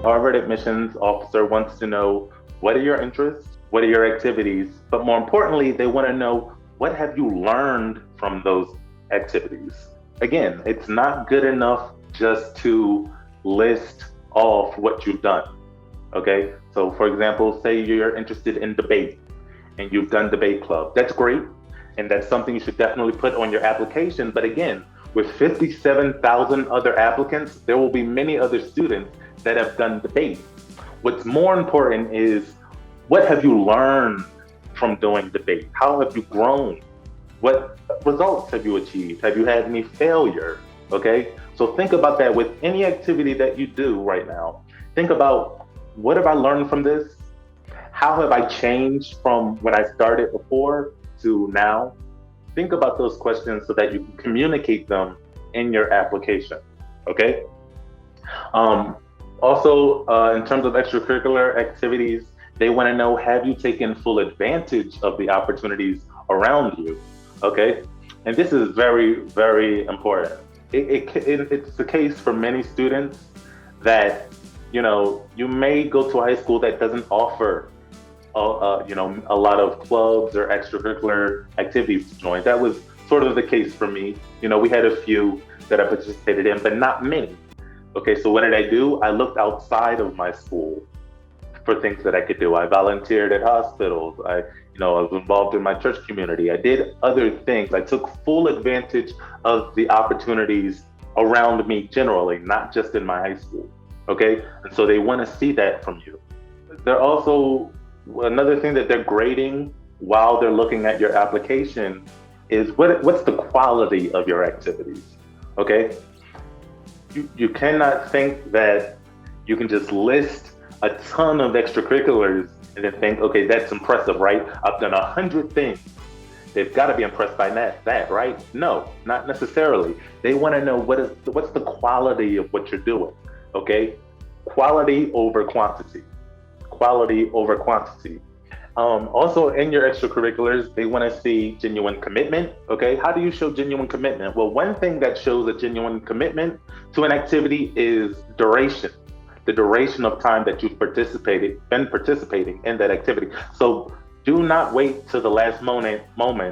Harvard admissions officer wants to know, what are your interests? What are your activities? But more importantly, they want to know, what have you learned from those activities? Again, it's not good enough just to list off what you've done. Okay. So for example, say you're interested in debate and you've done debate club. That's great. And that's something you should definitely put on your application. But again, with 57,000 other applicants, there will be many other students that have done debate. What's more important is, what have you learned from doing debate? How have you grown? What results have you achieved? Have you had any failure? Okay. So think about that with any activity that you do right now. Think about, what have I learned from this? How have I changed from when I started before to now? Think about those questions so that you can communicate them in your application. Okay. Um, Also, in terms of extracurricular activities, they want to know, have you taken full advantage of the opportunities around you? Okay. And this is very, very important. It's the case for many students that, you may go to a high school that doesn't offer a lot of clubs or extracurricular activities to join. That was sort of the case for me. We had a few that I participated in, but not many. Okay, so what did I do? I looked outside of my school for things that I could do. I volunteered at hospitals. I was involved in my church community. I did other things. I took full advantage of the opportunities around me generally, not just in my high school. Okay, and so they want to see that from you. They're also, another thing that they're grading while they're looking at your application is, what's the quality of your activities. Okay, you cannot think that you can just list a ton of extracurriculars and then think, okay, that's impressive, right? I've done 100 things. They've got to be impressed by that, right? No, not necessarily. They want to know, what's the quality of what you're doing. Okay, quality over quantity. Quality over quantity. Also, in your extracurriculars, they want to see genuine commitment. Okay, how do you show genuine commitment? Well, one thing that shows a genuine commitment to an activity is duration, the duration of time that you've been participating in that activity. So do not wait to the last moment,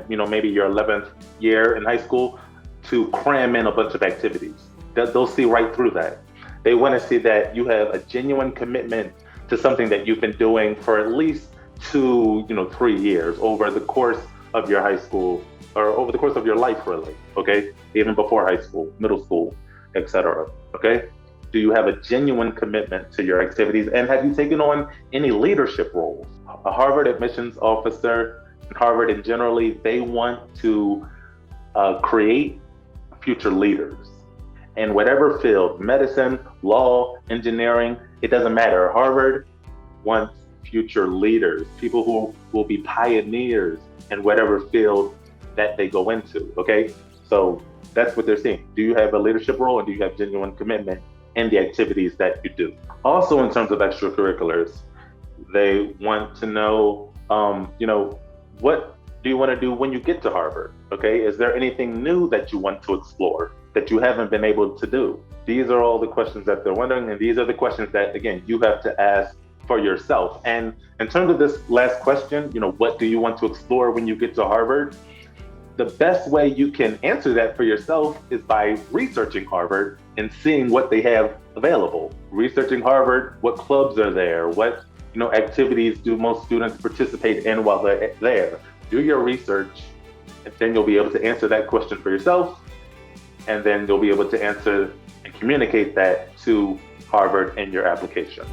maybe your 11th year in high school, to cram in a bunch of activities. They'll see right through that. They want to see that you have a genuine commitment to something that you've been doing for at least 2, 3 years over the course of your high school, or over the course of your life, really. Okay, even before high school, middle school, etc. Okay, do you have a genuine commitment to your activities, and have you taken on any leadership roles? A Harvard admissions officer, Harvard in generally, they want to create future leaders in whatever field: medicine, law, engineering. It doesn't matter. Harvard wants future leaders, people who will be pioneers in whatever field that they go into. Okay, so that's what they're seeing. Do you have a leadership role, and do you have genuine commitment in the activities that you do? Also, in terms of extracurriculars, they want to know, what do you want to do when you get to Harvard? Okay, is there anything new that you want to explore that you haven't been able to do? These are all the questions that they're wondering, and these are the questions that, again, you have to ask for yourself. And in terms of this last question, what do you want to explore when you get to Harvard? The best way you can answer that for yourself is by researching Harvard and seeing what they have available. Researching Harvard, what clubs are there? What activities do most students participate in while they're there? Do your research, and then you'll be able to answer that question for yourself, and then you'll be able to answer and communicate that to Harvard in your application.